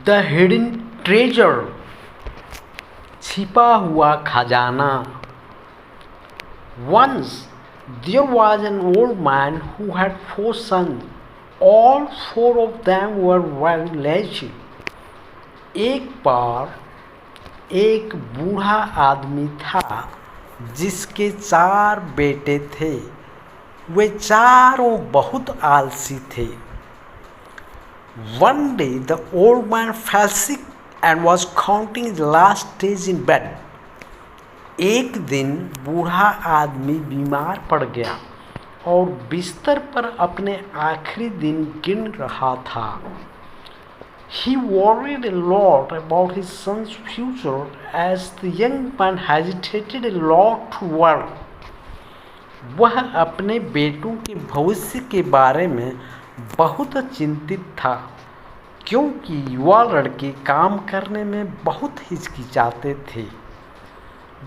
The hidden treasure, छिपा हुआ खजाना। Once there was an old man who had 4 sons. All 4 of them were very lazy. एक बार एक बूढ़ा आदमी था जिसके 4 बेटे थे। वे चारों बहुत आलसी थे। One day the old man fell sick and was counting his last days in bed. एक दिन बूढ़ा आदमी बीमार पड़ गया और बिस्तर पर अपने आखिरी दिन गिन रहा था। He worried a lot about his son's future as the young man hesitated a lot to work. वह अपने बेटों के भविष्य के बारे में बहुत चिंतित था क्योंकि युवा लड़के काम करने में बहुत हिचकिचाते थे।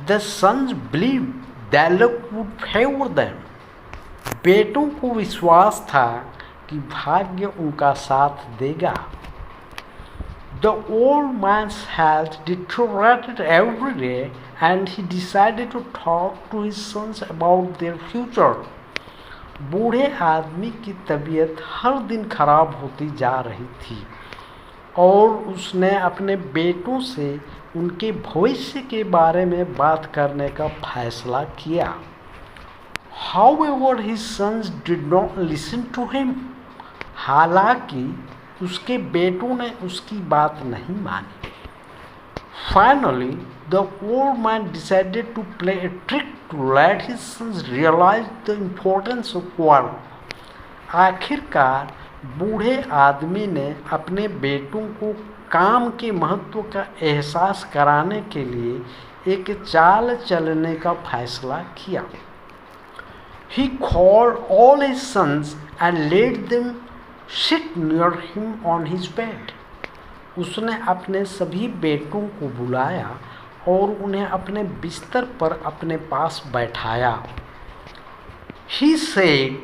The sons believed that luck would favor them. बेटों को विश्वास था कि भाग्य उनका साथ देगा। The old man's health deteriorated every day and he decided to talk to his sons about their future. बूढ़े आदमी की तबीयत हर दिन खराब होती जा रही थी और उसने अपने बेटों से उनके भविष्य के बारे में बात करने का फैसला किया। However, his sons did not listen to him. हालांकि उसके बेटों ने उसकी बात नहीं मानी। Finally, the old man decided to play a trick to let his sons realize the importance of work. आखिरकार बूढ़े आदमी ने अपने बेटों को काम के महत्व का एहसास कराने के लिए एक चाल चलने का फैसला किया। He called all his sons and let them sit near him on his bed. उसने अपने सभी बेटों को बुलाया और उन्हें अपने बिस्तर पर अपने पास बैठाया। He said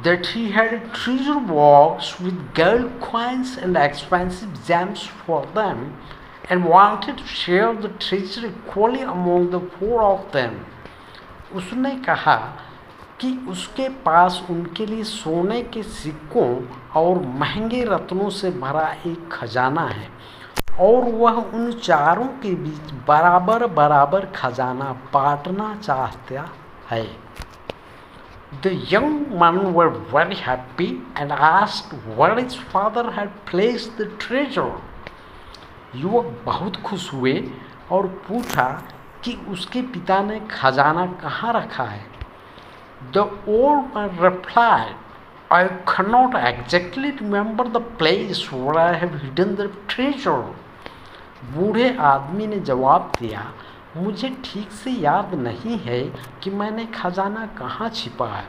that he had a treasure box with gold coins and expensive gems for them and wanted to share the treasure equally among the 4 of them. उसने कहा कि उसके पास उनके लिए सोने के सिक्कों और महंगे रत्नों से भरा एक खजाना है और वह उन चारों के बीच बराबर बराबर खजाना बांटना चाहता है। The young men were very happy and asked where his father had placed the treasure. युवक बहुत खुश हुए और पूछा कि उसके पिता ने खजाना कहाँ रखा है। The old man replied, I cannot exactly remember the place where I have hidden the treasure. बूढ़े आदमी ने जवाब दिया, मुझे ठीक से याद नहीं है कि मैंने खजाना कहाँ छिपा है।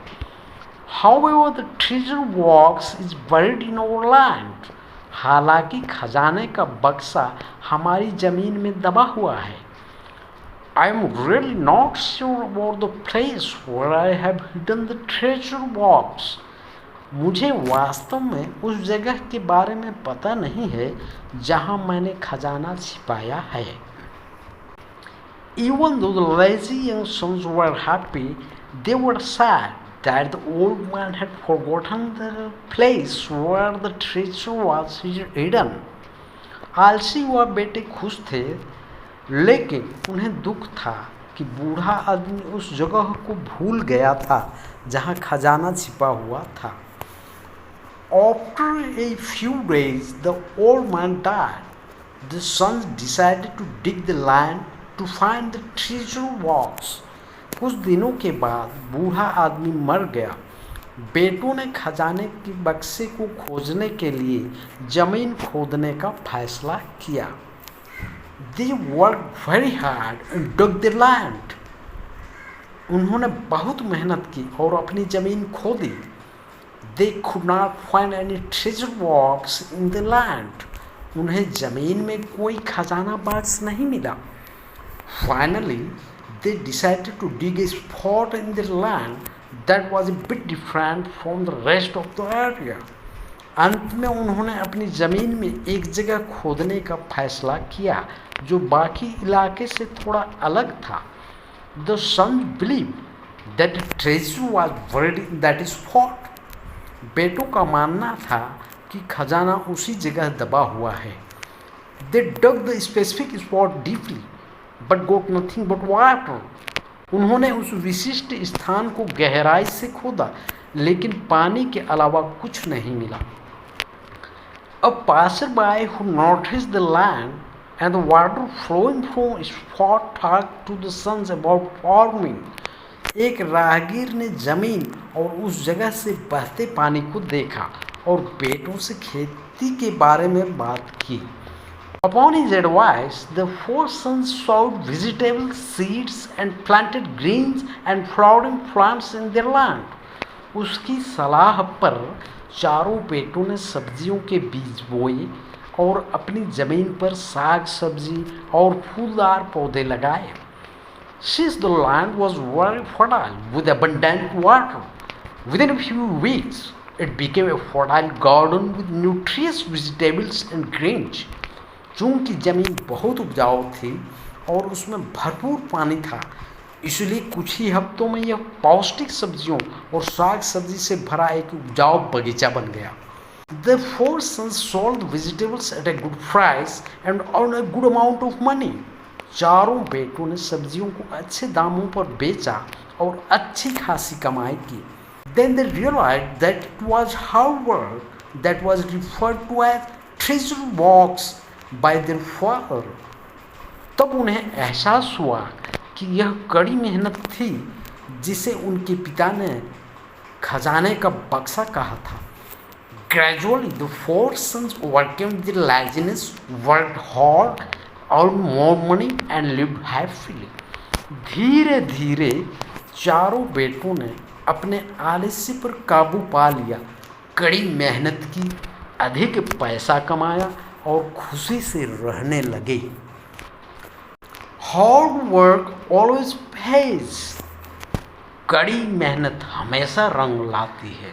However, the treasure box is buried in our land. हालांकि खजाने का बक्सा हमारी जमीन में दबा हुआ है। I am really not sure about the place where I have hidden the treasure box. मुझे वास्तव में उस जगह के बारे में पता नहीं है जहां मैंने खजाना छिपाया है। Even though the lazy young sons were happy, they were sad that the old man had forgotten the place where the treasure was hidden. आलसी हुआ बेटे खुश थे, लेकिन उन्हें दुख था कि बूढ़ा आदमी उस जगह को भूल गया था जहां खजाना छिपा हुआ था। After a few days, the old man died. The sons decided to dig the land to find the treasure box. कुछ दिनों के बाद बूढ़ा आदमी मर गया। बेटों ने खजाने के बक्से को खोजने के लिए जमीन खोदने का फैसला किया। They worked very hard and dug the land. उन्होंने बहुत मेहनत की और अपनी जमीन खोदी। They could not find any treasure box in the land. उन्हें जमीन में कोई खजाना बॉक्स नहीं मिला। Finally, they decided to dig a spot in the land that was a bit different from the rest of the area. अंत में उन्होंने अपनी ज़मीन में एक जगह खोदने का फैसला किया जो बाकी इलाके से थोड़ा अलग था। The son believe that treasure was buried in that spot। बेटों का मानना था कि खजाना उसी जगह दबा हुआ है। They dug the specific spot deeply, but got nothing but water। उन्होंने उस विशिष्ट स्थान को गहराई से खोदा, लेकिन पानी के अलावा कुछ नहीं मिला। A passerby who noticed the land and the water flowing from spot talked to the sons about farming। एक राहगीर ने जमीन और उस जगह से बहते पानी को देखा और बेटों से खेती के बारे में बात की। Upon his advice, the four sons sowed vegetables, seeds, and planted greens and flowering plants in their land। उसकी सलाह पर चारों बेटों ने सब्जियों के बीज बोए और अपनी जमीन पर साग सब्जी और फूलदार पौधे लगाए। Since the land was very fertile with abundant water, within a few weeks it became a fertile garden with nutritious vegetables and greens। चूँकि ज़मीन बहुत उपजाऊ थी और उसमें भरपूर पानी था, इसलिए कुछ ही हफ्तों में यह पौष्टिक सब्जियों और साग सब्जी से भरा एक उपजाऊ बगीचा बन गया। The four sons sold the vegetables at a good price and earned a good amount of money। चारों बेटों ने सब्जियों को अच्छे दामों पर बेचा और अच्छी खासी कमाई की। Then they realized that it was hard work that was referred to as treasure box by their father। तब उन्हें एहसास हुआ कि यह कड़ी मेहनत थी जिसे उनके पिता ने खजाने का बक्सा कहा था। Gradually the four sons overcame their laziness, worked hard, earned more money and lived happily। धीरे धीरे चारों बेटों ने अपने आलस्य पर काबू पा लिया, कड़ी मेहनत की, अधिक पैसा कमाया और खुशी से रहने लगे। Hard work always pays। कड़ी मेहनत हमेशा रंग लाती है।